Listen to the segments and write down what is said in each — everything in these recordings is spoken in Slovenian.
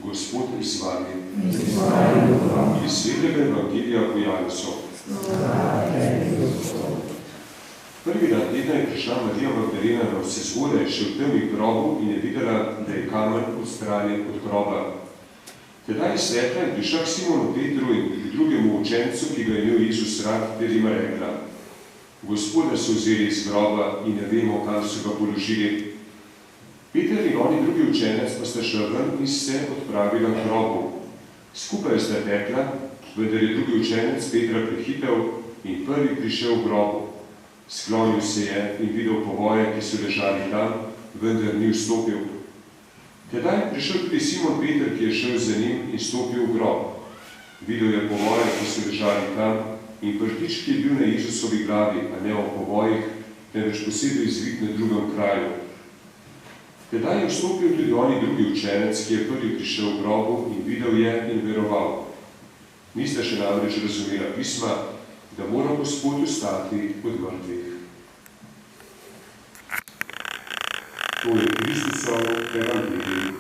Gospod z vami. Iz svetega evangelija po Janesu. Prvi dan tedna je prišla Marija Magdalena na vsezgodaj še v temi grobu in je videla, da je kamen odstranjen od groba. Tedaj je svetla in prišla k Simonu Petru in k drugemu učencu, ki ga je imel Jezus rad, ter jima rekla: Gospoda so vzeli iz groba in ne vemo, kam so ga položili. Peter in oni drugi učenec pa sta šla ven in se odpravila k grobu. Skupaj sta tekla, vendar je drugi učenec Petra prehitel in prvi prišel v grobu. Sklonil se je in videl povoje, ki so ležali tam, vendar ni vstopil. Tedaj je prišel tudi Simon Peter, ki je šel za njim in stopil v grob. Videl je povoje, ki so ležali tam, in prtič, ki je bil na Jezusovi glavi, a ne o povojih, temveč posebej zvit na drugem kraju. Tedaj je vstopil tudi oni drugi učenec, ki je prvi prišel v grobu in videl je in veroval. Nista še namreč razumela pisma, da mora Gospod vstati od mrtvih. To je Kristusov evangelij.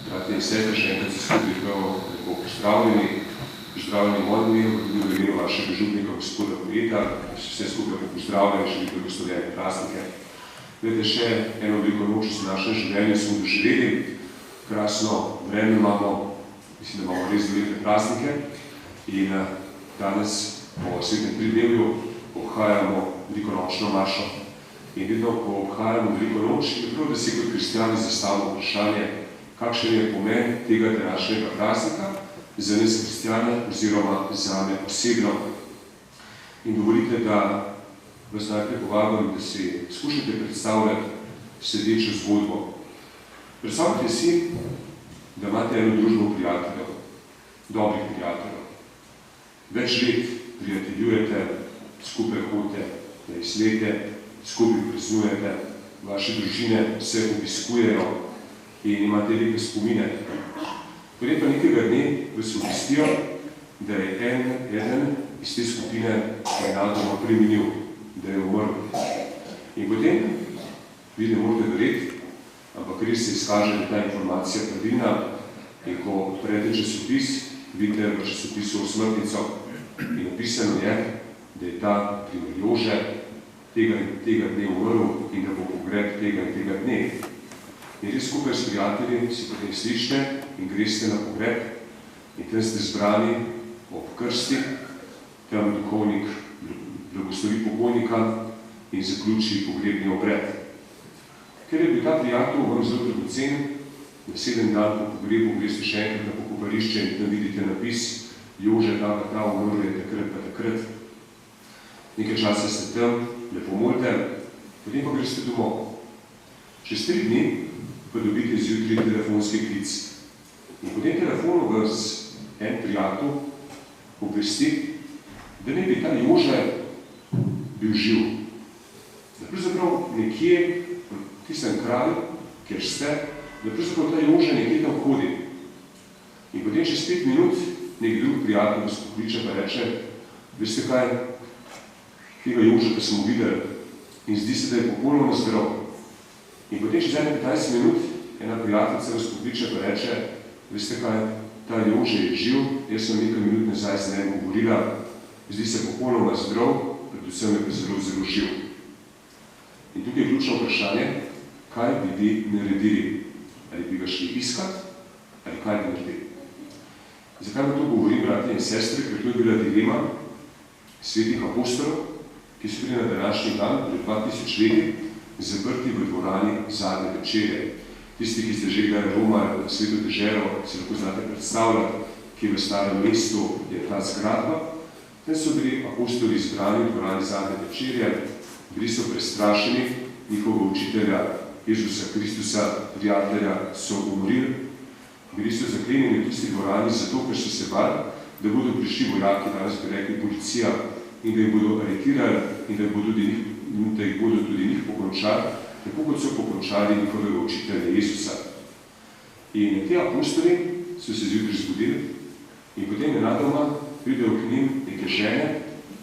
Brate in sestre, še enkrat se skupaj lepo pozdravljeni. Pozdravljeni mojem imenu, tudi v imenu vašega župnika, gospoda Pojeta. Vse skupaj pozdravljeni, še lepo blagoslovljene praznike. Glede, še eno veliko noč v našem življenju smo doživeli. Krasno vreme imamo, mislim, da imamo res velike praznike. In danes po svetem tridnevju obhajamo velikonočno mašo. In vedno, ko obhajamo veliko noč, je prav, da si kot kristjani zastavimo vprašanje, kakšen je pomen tega današnjega praznika za nas kristjane oziroma za me osebno. In dovolite, da vas najprej povabim, da si skušate predstavljati sledečo zgodbo. Predstavljate si, da imate eno družbo prijateljev, dobrih prijateljev. Več let prijateljujete, skupaj hodite na izlete, skupaj praznujete, vaše družine se obiskujejo in imate lepe spomine. Potem pa nekega dne vas obvestijo, da je eden iz te skupine nenadoma preminil, da je umrl. In potem, vi ne morate verjeti, ampak res se izkaže, da ta informacija pravilna, in ko odprete časopis, vidite v časopisu osmrtnico in napisano je, da je ta primer Jože tega dne umrl in da bo pogreb tega in tega dne. In res skupaj s prijatelji si potem slišite in greste na pogreb in tam ste zbrani ob krsti, tam duhovnik blagoslovi pokojnika in zaključi pogrebni obred. Ker je bil ta prijatelj vam zelo dragocen, na 7 dan po pogrebu greste še enkrat na pokopališče in tam vidite napis Jože, ta umrl je takrat pa takrat. Nekaj časa ste tam, lepo molite, potem pa greste domov. Čez 3 dni pa dobite zjutraj telefonski klic. In po tem telefonu vas en prijatelj obvesti, da ne bi ta Jože bil živ. Da pravzaprav nekje v tistem kraju, kjer ste, da pravzaprav ta Jože nekje tam hodi. In potem čez 5 minut nek drug prijatelj vas pokliče pa reče, veste kaj, tega Jože, ki smo videli in zdi se, da je popolnoma zdrav. In potem čez 15 minut ena prijateljica vas pokliče pa reče, veste kaj, ta Jože je živ, jaz sem nekaj minut nazaj z njim govorila, zdi se popolnoma zdrav, predvsem je pa zelo živ. In tukaj je ključno vprašanje, kaj bi vi naredili? Ali bi ga šli iskat, ali kaj bi naredili? Zakaj vam to govorim, bratje in sestre, ker to je bila dilema svetih apostolov, ki so bili na današnji dan, pred 2000 leti, zaprti v dvorani zadnje večerje. Tisti, ki ste že gledali Roma, Sveto deželo, se lahko znate predstavljati, ki v starem mestu je ta zgradba. Tam so bili apostoli zbrani v dvorani zadnje večerje, bili so prestrašeni, njihovega učitelja Jezusa Kristusa, prijatelja, so umorili. Bili so zaklenjeni v tisti dvorani zato, ker so se bali, da bodo prišli vojaki, danes bi rekli policija, in da jih bodo aretirali in da jih bodo tudi njih pokončali, tako kot so pokončali njihovega učitelja Jezusa. In ti apostoli so se zjutraj zbudili in potem nenadoma pridejo k njim neke žene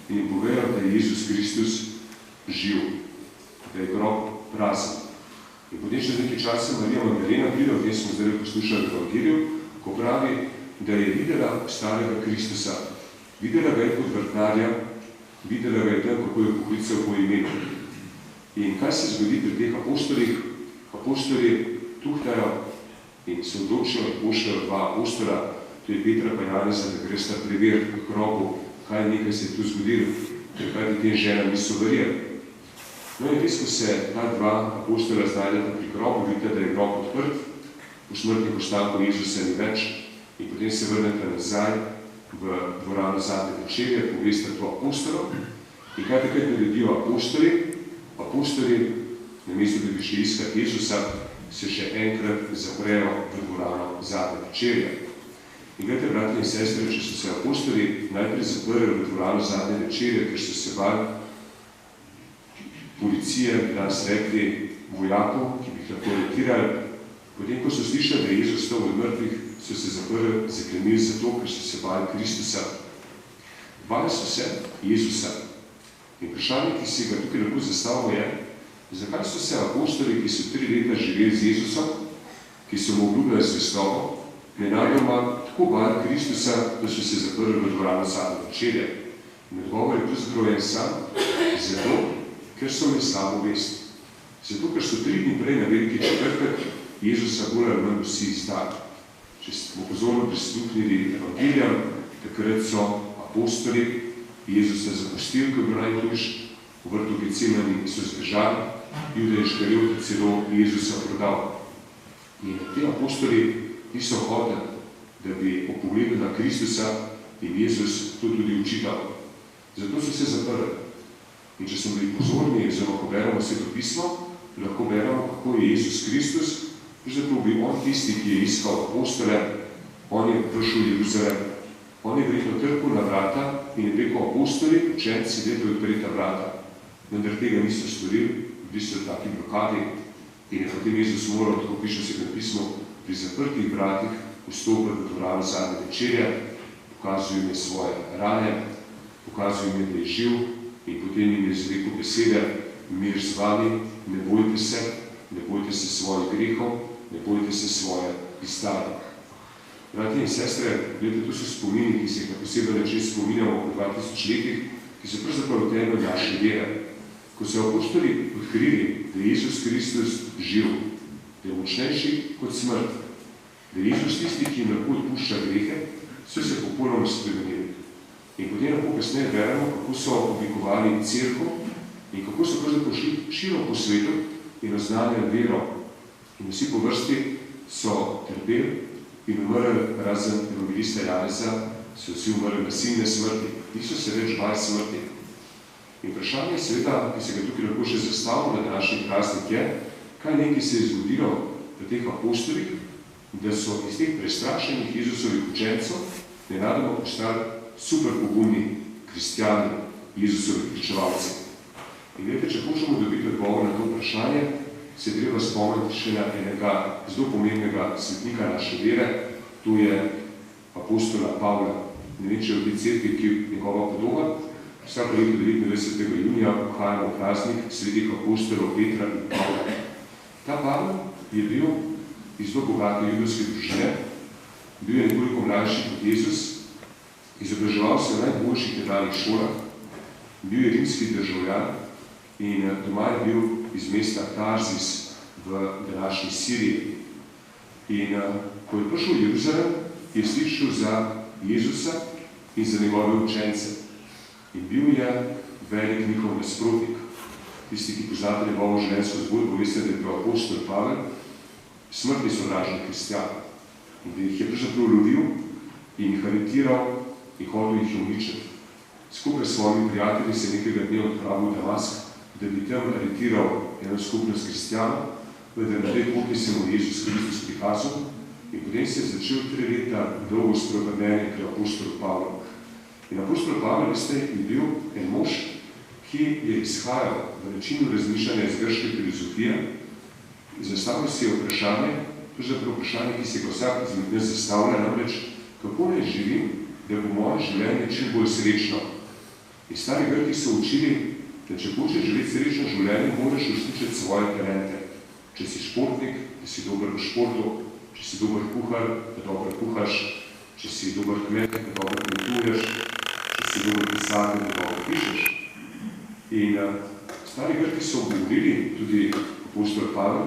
in jim povedal, da je Jezus Kristus živ, da je grob prazen. In potem čez nekaj časa Marija Magdalena pride, o tem smo zdaj poslušali v Evangeliju, ko pravi, da je videla starega Kristusa, videla ga je kot vrtnarja, videla ga je tam, kako je poklical po imenu. In kaj se zgodi pri teh apostolih? Apostoli tuhtajo in se odločijo, da pošljajo dva apostola, to je Petra pa Janeza, da gresta preveriti v grobu, kaj nekaj se je tu zgodilo, ker kaj ti tem ženam niso verjeli. No in res, ko se ta dva apostola znajdeta pri grobu, vidite, da je grob odprt, v smrtnih ostankov Jezusa ni več in potem se vrnete nazaj v dvorano zadnje večerje, poveste to apostolov in kaj takrat naredijo apostoli? Apostoli, namesto da bi šli iskati Jezusa, se še enkrat zaprejo v dvorano zadnje večerje. In gledajte, bratje in sestre, če so se apostoli najprej zaprli v dvorano zadnje večerje, ker so se bali policije, bi danes rekli vojakov, ki bi jih lahko aretirali. Potem, ko so slišali, da je Jezus vstal od mrtvih, so se zaprli, zaklenili zato, ker so se bali Kristusa. Bali so se Jezusa. In vprašanje, ki si ga tukaj lahko zastavil, je, zakaj so se apostoli, ki so 3 leta živeli z Jezusom, ki so mu obljubljali zvestobo, nenadoma tako bali Kristusa, da so se zaprli v dvorano zadnje večerje. In odgovor je pravzaprav en sam, zato, ker so imeli slabo vest. Zato, ker so 3 dni prej na veliki četrtek Jezusa bolj ali manj vsi izdali. Če smo pozorno prisluhnili evangeljam, takrat so apostoli Jezusa zapustili, ko je bil najhujš, v vrtu Getsemani so zbežali, Juda Iškariot celo Jezusa prodal. In te apostoli niso hoteli, da bi ob pogledu na Kristusa in Jezus to tudi učital. Zato so se zaprli. In če smo bili pozorni, oziroma ko beremo Svetopismo, lahko beremo, kako je Jezus Kristus, zato bi on tisti, ki je iskal apostole, on je prišel v Jeruzalem, on je verjetno trkal na vrata in je rekel apostoli, učenci, dajte odpreta vrata. Vendar tega niso storili, bili so v taki blokadi in je potem Jezus moral, tako piše Svetopismo, pri zaprtih vratih vstopiti v dvorano zadnje večerje, pokazuje jim svoje rane, pokazuje jim, da je živ, in potem jim je izrekel besede, mir z vami, ne bojte se svojih grehov, ne bojte se svoje izstave. Bratje in sestre, gledajte, tu so spomini, ki se jih na posebej način spominjamo po 2000 letih, ki so pravzaprav temelj naše vere. Ko so apostoli odkrili, da je Jezus Kristus živ, da je močnejši kot smrt, da je Jezus tisti, ki jim lahko odpušča grehe, so se popolnoma spremenili. In potem lahko kasneje beremo, kako so oblikovali cerkev in kako so pravzaprav šli širom po svetu in oznanjali vero. In vsi po vrsti so trpeli in umrli, razen evangelista Janeza, so vsi umrli nasilne smrti. Niso se več bali smrti. In vprašanje seveda, ki se ga tukaj lahko še zastavimo na današnji praznik je, kaj nekaj se je zgodilo v teh apostolih, da so iz teh prestrašenih Jezusovih učencev nenadoma postali super pogumni kristjani, Jezusovi pričevalci. In gledajte, če hočemo dobiti odgovor na to vprašanje, se treba spomniti še na enega zelo pomembnega svetnika naše vere, to je apostola Pavla. Ne vem, če je v tej cerkvi, ki je njegova podoba. Vsako leto 29. junija obhajamo praznik svetih apostolov Petra in Pavla. Ta Pavel je bil iz zelo bogate judovske družine, bil je nekoliko mlajši kot Jezus, izobraževal se v najboljših tedanjih šolah, bil je rimski državljan in doma je bil iz mesta Tarzis v današnji Siriji. In ko je prišel v Jeruzalem, je slišal za Jezusa in za njegove učence. In bil je velik njihov nasprotnik. Tisti, ki poznate njegovo življenjsko zgodbo, veste, da je bil apostol Pavel, smrtni sovražnik kristjan. In da jih je pravzaprav lovil in jih aretiral in hodil jih uničiti. Skupaj s svojimi prijatelji se nekega dne odpravil v Damask, da bi tam aretiral eno skupnost kristjanov, vendar na tej poti se mu Jezus Kristus prikazal in potem se je začel 3 leta dolgo spropadanje pri apostolu Pavlu. In apostol Pavel, veste, je bil en mož, ki je izhajal v načinu razmišljanja iz grške filozofije in zastavil si je vprašanje, ki se ga vsak izmed nas zastavlja, namreč, kako naj živim, da bo moje življenje čim bolj srečno. In stari Grki so učili, da če hočeš živeti srečno življenje, moraš uresničiti svoje talente. Če si športnik, da si dober v športu, če si dober kuhar, da dobro kuhaš, če si dober kmet, da dobro kmetuješ, če si dober pisatelj, da dobro pišeš. In stari Grki so govorili, tudi apostol Pavel,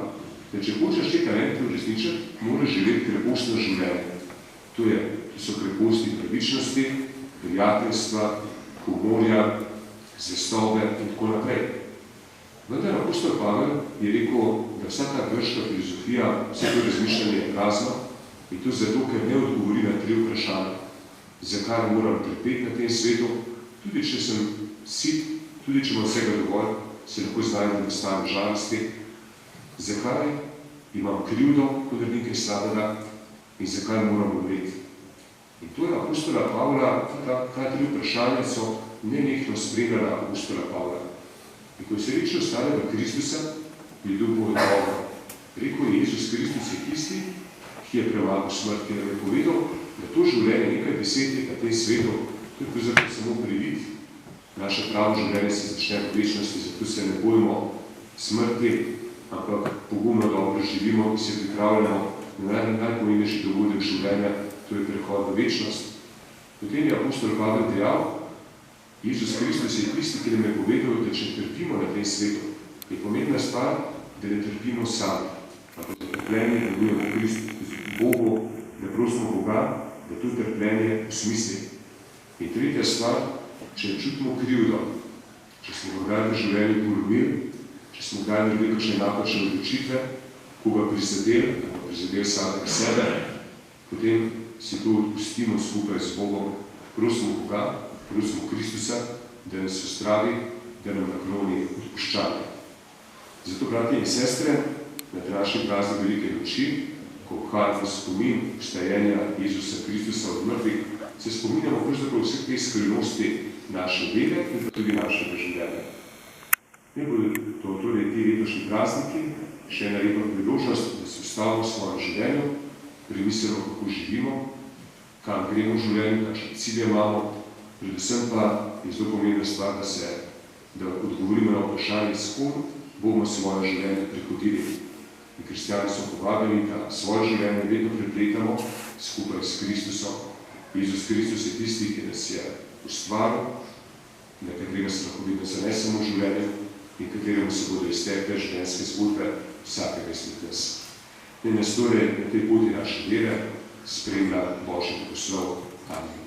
da če hočeš te talente uresničiti, moraš živeti krepostno življenje. To so kreposti pravičnosti, prijateljstva, humorja, zvestobe in tako naprej. Vendar apostol Pavel je rekel, da vsa ta grška filozofija, vse to razmišljanje je prazno in to zato, ker ne odgovori na 3 vprašanja. Zakaj moram trpeti na tem svetu? Tudi če sem sit, tudi če imam vsega dovolj, se lahko znajdem v stanju žalosti. Zakaj imam krivdo, ko naredim kaj slabega in zakaj moram umreti? In to je apostola Pavla, ta 3 vprašanja so nenehno spremljala apostola Pavla. In ko je se reči ostalega Kristusa, je dobil odgovor. Rekel je, Jezus Kristus je tisti, ki je premagal smrt, ki nam je povedal, da to življenje nekaj 10 let na tem svetu, to je pravzaprav samo privid. Naše pravo življenje se začne v večnosti, zato se ne bojimo smrti, ampak pogumno dobro živimo in se pripravljamo na najpomembnejši dogodek življenja, to je prehod v večnost. Potem je apostol Pavel dejal, Jezus Kristus je tisti, ki nam je povedal, da če trpimo na tem svetu, je pomembna stvar, da ne trpimo sami, ampak da trpljenje delujemo v Kristu, Bogu, da prosimo Boga, da to trpljenje usmisli. In tretja stvar, če čutimo krivdo, če smo kdaj v življenju polomili, če smo kdaj naredili kakšne napačne odločitve, koga prizadeli samega sebe, potem si to odpustimo skupaj z Bogom, prosimo Boga, prosimo Kristusa, da nas ustravi, da nam nakloni odpuščanje. Zato, bratje in sestre, na današnji praznik velike noči, ko obhajamo spomin vstajenja Jezusa Kristusa od mrtvih, se spominjamo pravzaprav vseh teh skrivnosti naše vere in pa tudi našega življenja. Ne bodo to torej ti letošnji prazniki, še ena lepa priložnost, da se ustavimo v svojem življenju, premislimo, kako živimo, kam gremo v življenju, kakšne cilje imamo, predvsem pa je zelo pomembna stvar, da odgovorimo na vprašanje, s kom bomo svoje življenje prehodili. In kristjani so povabili, da svoje življenje vedno prepletamo skupaj s Kristusom. Jezus Kristus je tisti, ki nas je ustvaril, na katerega se lahko vidno zanesemo v življenju in kateremu se bodo iztekle življenjske zgodbe vsakega izmed nas. In nas torej na tej poti naše vere spremlja Božji poslov. Amen.